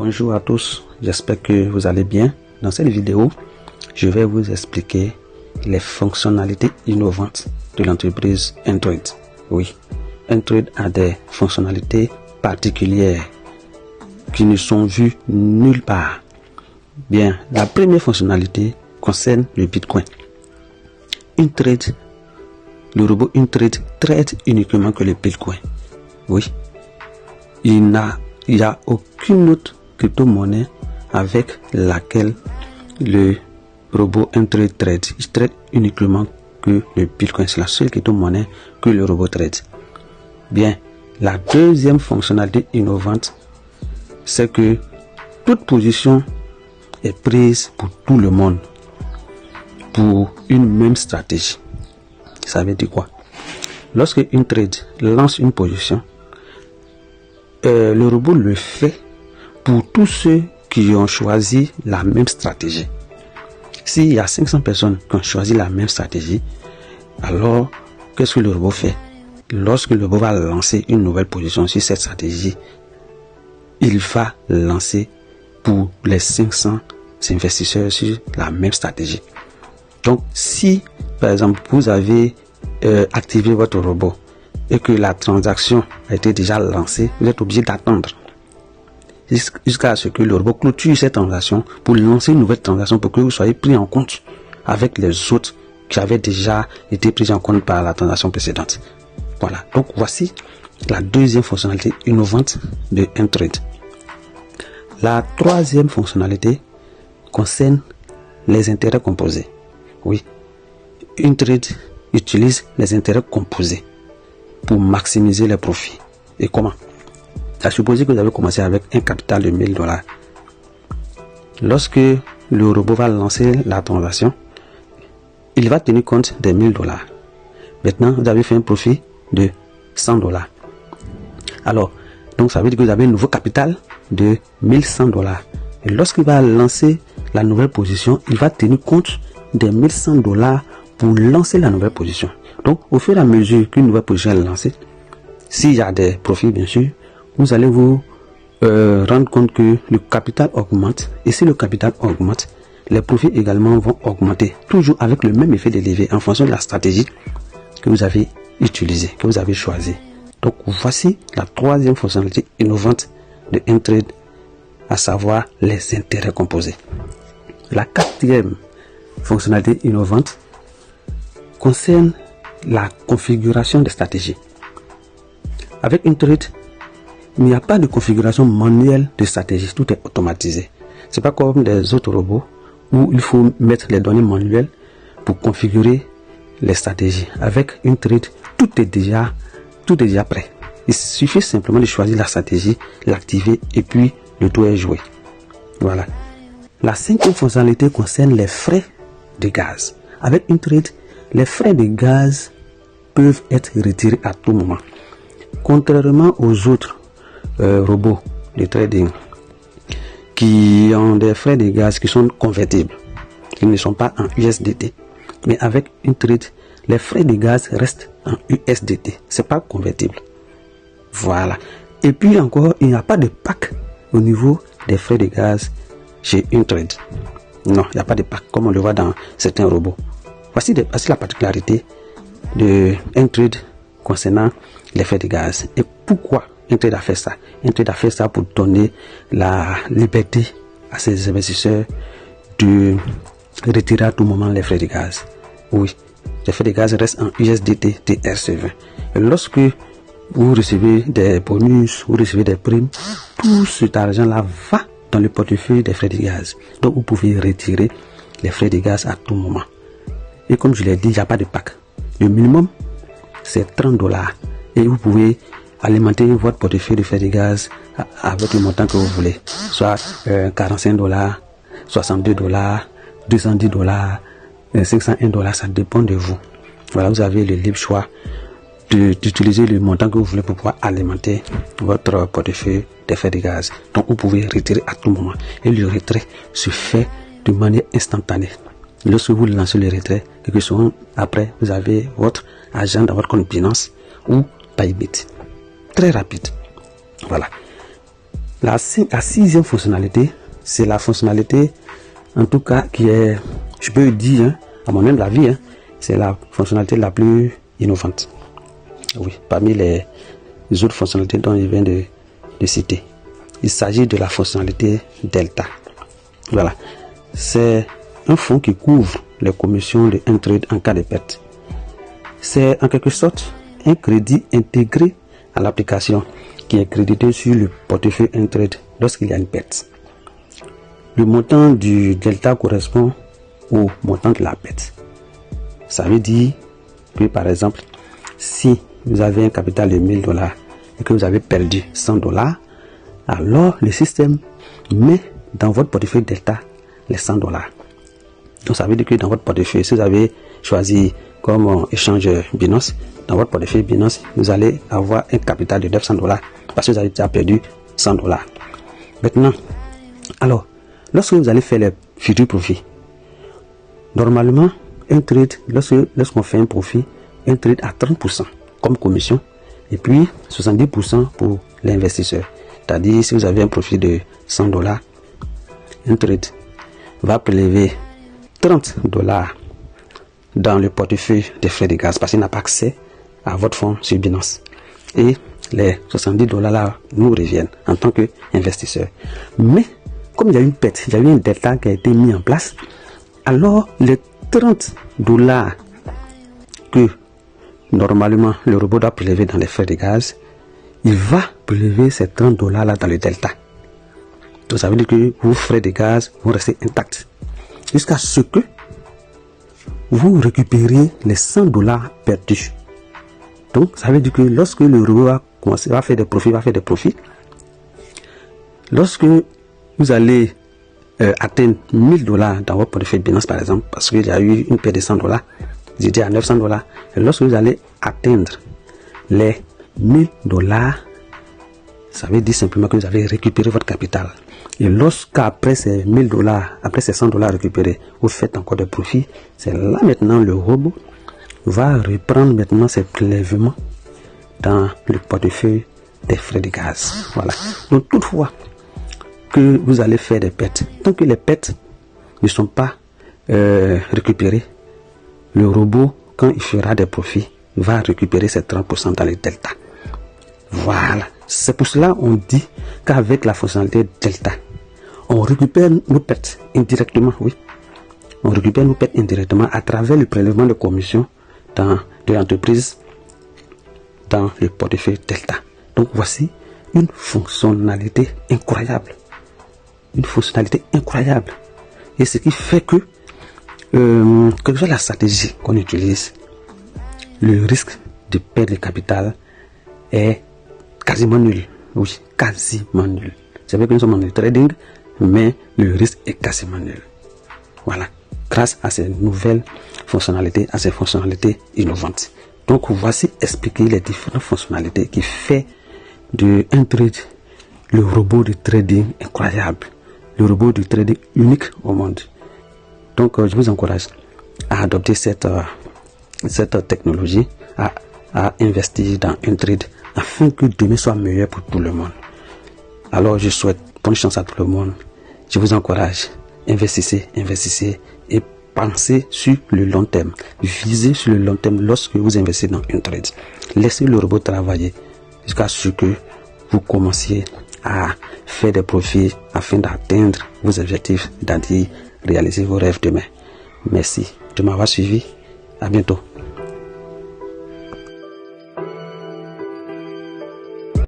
Bonjour à tous, j'espère que vous allez bien. Dans cette vidéo, je vais vous expliquer les fonctionnalités innovantes de l'entreprise Android. Oui, Android a des fonctionnalités particulières qui ne sont vues nulle part. Bien, la première fonctionnalité concerne le Bitcoin. Le robot Intrade traite uniquement que le Bitcoin. Oui, il n'y a aucune autre crypto-monnaie avec laquelle le robot Intrade trade. Il traite uniquement que le Bitcoin. C'est la seule crypto-monnaie que le robot trade. Bien, la deuxième fonctionnalité innovante, c'est que toute position est prise pour tout le monde, pour une même stratégie. Ça veut dire quoi? Lorsque Intrade lance une position, le robot le fait pour tous ceux qui ont choisi la même stratégie. S'il y a 500 personnes qui ont choisi la même stratégie, alors qu'est-ce que le robot fait? Lorsque le robot va lancer une nouvelle position sur cette stratégie, il va lancer pour les 500 investisseurs sur la même stratégie. Donc, si par exemple vous avez activé votre robot et que la transaction a été déjà lancée, vous êtes obligé d'attendre jusqu'à ce que le robot clôture cette transaction pour lancer une nouvelle transaction pour que vous soyez pris en compte avec les autres qui avaient déjà été pris en compte par la transaction précédente. Voilà, donc voici la deuxième fonctionnalité innovante de Intrade. La troisième fonctionnalité concerne les intérêts composés. Oui, Intrade utilise les intérêts composés pour maximiser les profits. Et comment? À supposer que vous avez commencé avec un capital de $1000. Lorsque le robot va lancer la transaction, il va tenir compte des $1000. Maintenant, vous avez fait un profit de $100. Alors, donc ça veut dire que vous avez un nouveau capital de $1100. Et lorsqu'il va lancer la nouvelle position, il va tenir compte des $1100 pour lancer la nouvelle position. Donc, au fur et à mesure qu'une nouvelle position est lancée, s'il y a des profits, bien sûr, vous allez vous rendre compte que le capital augmente. Et si le capital augmente, les profits également vont augmenter, toujours avec le même effet de levier en fonction de la stratégie que vous avez utilisée, que vous avez choisie. Donc, voici la troisième fonctionnalité innovante de Intrade, à savoir les intérêts composés. La quatrième fonctionnalité innovante concerne la configuration des stratégies. Avec Intrade, il n'y a pas de configuration manuelle de stratégie, tout est automatisé. C'est pas comme les autres robots où il faut mettre les données manuelles pour configurer les stratégies. Avec Intrade, tout est déjà prêt. Il suffit simplement de choisir la stratégie, l'activer et puis le tout est joué. Voilà. La cinquième fonctionnalité concerne les frais de gaz. Avec Intrade, les frais de gaz peuvent être retirés à tout moment. Contrairement aux autres robots de trading qui ont des frais de gaz qui sont convertibles, ils ne sont pas en USDT. Mais avec Intrade, les frais de gaz restent en USDT. C'est pas convertible. Voilà. Et puis encore, il n'y a pas de pack au niveau des frais de gaz chez Intrade. Non, il n'y a pas de pack comme on le voit dans certains robots. Voici la particularité de Intrade concernant les frais de gaz. Et pourquoi Intrade a fait ça? Intrade a fait ça pour donner la liberté à ses investisseurs de retirer à tout moment les frais de gaz. Oui, les frais de gaz restent en USDT TRC20. Et lorsque vous recevez des bonus, vous recevez des primes, tout cet argent-là va dans le portefeuille des frais de gaz. Donc vous pouvez retirer les frais de gaz à tout moment. Et comme je l'ai dit, il n'y a pas de pack. Le minimum, c'est $30. Et vous pouvez alimenter votre portefeuille de frais de gaz avec le montant que vous voulez. Soit $45, $62, $210, $501, ça dépend de vous. Voilà, vous avez le libre choix d'utiliser le montant que vous voulez pour pouvoir alimenter votre portefeuille de frais de gaz. Donc vous pouvez retirer à tout moment. Et le retrait se fait de manière instantanée. Lorsque vous lancez le retrait, quelque chose après, vous avez votre argent dans votre compte Binance ou Bybit. Très rapide. Voilà. La sixième fonctionnalité, c'est la fonctionnalité, en tout cas, qui est, je peux dire, hein, à mon humble avis, hein, c'est la fonctionnalité la plus innovante. Oui, parmi les autres fonctionnalités dont je viens de citer. Il s'agit de la fonctionnalité Delta. Voilà. C'est un fonds qui couvre les commissions de trade en cas de perte. C'est en quelque sorte un crédit intégré à l'application qui est crédité sur le portefeuille trade lorsqu'il y a une perte. Le montant du Delta correspond au montant de la perte. Ça veut dire que, par exemple, si vous avez un capital de $1000 et que vous avez perdu $100, alors le système met dans votre portefeuille Delta les $100. Donc ça veut dire que dans votre portefeuille, si vous avez choisi comme échange Binance, dans votre portefeuille Binance, vous allez avoir un capital de $900 parce que vous avez déjà perdu $100. Maintenant, alors, lorsque vous allez faire les futurs profits, normalement, un trade, lorsqu'on fait un profit, un trade à 30% comme commission et puis 70% pour l'investisseur. C'est-à-dire, si vous avez un profit de $100, un trade va prélever $30 dans le portefeuille des frais de gaz parce qu'il n'a pas accès à votre fonds sur Binance. Et les $70 là nous reviennent en tant qu'investisseur. Mais comme il y a eu une perte, il y a eu un delta qui a été mis en place, alors les $30 que normalement le robot doit prélever dans les frais de gaz, il va prélever ces $30 là dans le delta. Donc ça veut dire que vos frais de gaz vont rester intacts jusqu'à ce que vous récupérez les $100 perdus. Donc ça veut dire que lorsque le robot va faire des profits, lorsque vous allez atteindre $1000 dans votre portefeuille Binance par exemple, parce qu'il y a eu une perte de $100, vous étiez à $900, et lorsque vous allez atteindre les $1000, ça veut dire simplement que vous avez récupéré votre capital. Et lorsqu'après ces $1000, après ces $100 récupérés, vous faites encore des profits, c'est là maintenant le robot va reprendre maintenant ses prélèvements dans le portefeuille des frais de gaz. Voilà. Donc toutefois que vous allez faire des pertes, tant que les pertes ne sont pas récupérées, le robot, quand il fera des profits, va récupérer ces 30% dans les delta. Voilà. C'est pour cela qu'on dit qu'avec la fonctionnalité Delta, on récupère nos pertes indirectement, oui. On récupère nos pertes indirectement à travers le prélèvement de commission de l'entreprise dans le portefeuille Delta. Donc voici une fonctionnalité incroyable. Une fonctionnalité incroyable. Et ce qui fait que, quelle que soit la stratégie qu'on utilise, le risque de perdre le capital est quasiment nul. Oui, quasiment nul. C'est vrai que nous sommes en trading, mais le risque est quasiment nul. Voilà. Grâce à ces nouvelles fonctionnalités, à ces fonctionnalités innovantes. Donc, voici expliquer les différentes fonctionnalités qui fait de trade le robot de trading incroyable. Le robot de trading unique au monde. Donc, je vous encourage à adopter cette technologie, à investir dans trade afin que demain soit meilleur pour tout le monde. Alors je souhaite bonne chance à tout le monde. Je vous encourage, investissez et pensez sur le long terme. Visez sur le long terme lorsque vous investissez dans trade. Laissez le robot travailler jusqu'à ce que vous commenciez à faire des profits afin d'atteindre vos objectifs, c'est-à-dire réaliser vos rêves demain. Merci de m'avoir suivi. À bientôt.